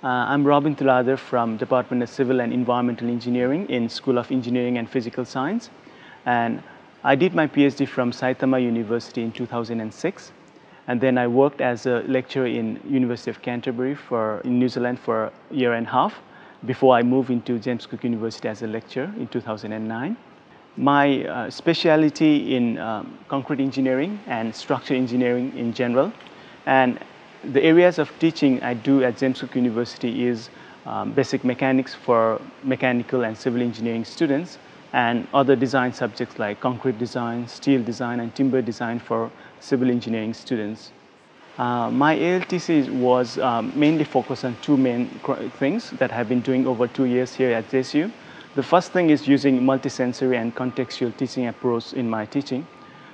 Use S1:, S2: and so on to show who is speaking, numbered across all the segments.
S1: I'm Rabin Tuladhar from Department of Civil and Environmental Engineering in School of Engineering and Physical Science. And I did my PhD from Saitama University in 2006. And then I worked as a lecturer in University of Canterbury in New Zealand for a year and a half before I moved into James Cook University as a lecturer in 2009. My specialty in concrete engineering and structural engineering in general. And the areas of teaching I do at James Cook University is basic mechanics for mechanical and civil engineering students, and other design subjects like concrete design, steel design, and timber design for civil engineering students. My ALTC was mainly focused on two main things that I've been doing over 2 years here at JCU. The first thing is using multisensory and contextual teaching approach in my teaching.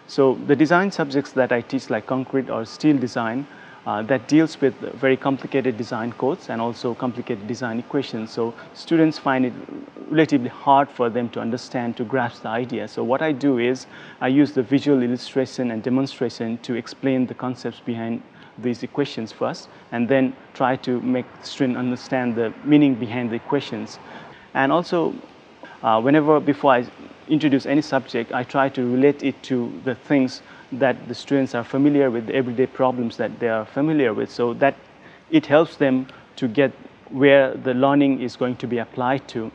S1: So the design subjects that I teach, like concrete or steel design, that deals with very complicated design codes and also complicated design equations. So students find it relatively hard for them to understand, to grasp the idea. So what I do is I use the visual illustration and demonstration to explain the concepts behind these equations first, and then try to make the student understand the meaning behind the equations. And also, before I introduce any subject, I try to relate it to the things that the students are familiar with, the everyday problems that they are familiar with, so that it helps them to get where the learning is going to be applied to.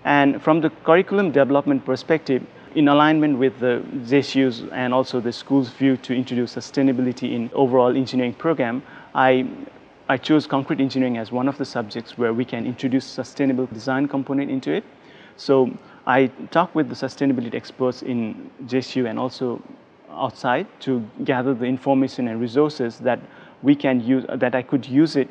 S1: And from the curriculum development perspective, in alignment with the JCU's and also the school's view to introduce sustainability in overall engineering program, I chose concrete engineering as one of the subjects where we can introduce sustainable design component into it. So I talked with the sustainability experts in JCU and also outside to gather the information and resources that we can use, that I could use it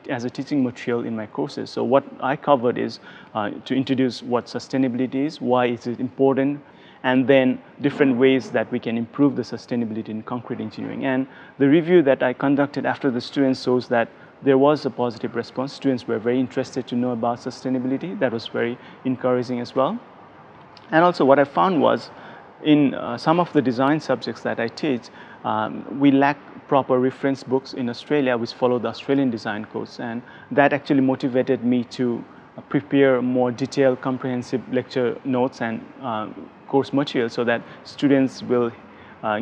S1: as a teaching material in my courses. So what I covered is to introduce what sustainability is, why is it important, and then different ways that we can improve the sustainability in concrete engineering. And the review that I conducted after the students shows that there was a positive response. Students were very interested to know about sustainability. That was very encouraging as well. And also what I found was, in some of the design subjects that I teach, we lack proper reference books in Australia which follow the Australian design codes, and that actually motivated me to prepare more detailed, comprehensive lecture notes and course material so that students will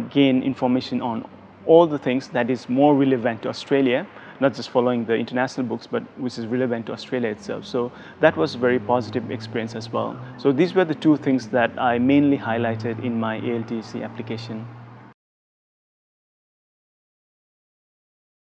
S1: gain information on all the things that is more relevant to Australia, not just following the international books, but which is relevant to Australia itself. So that was a very positive experience as well. So these were the two things that I mainly highlighted in my ALTC application.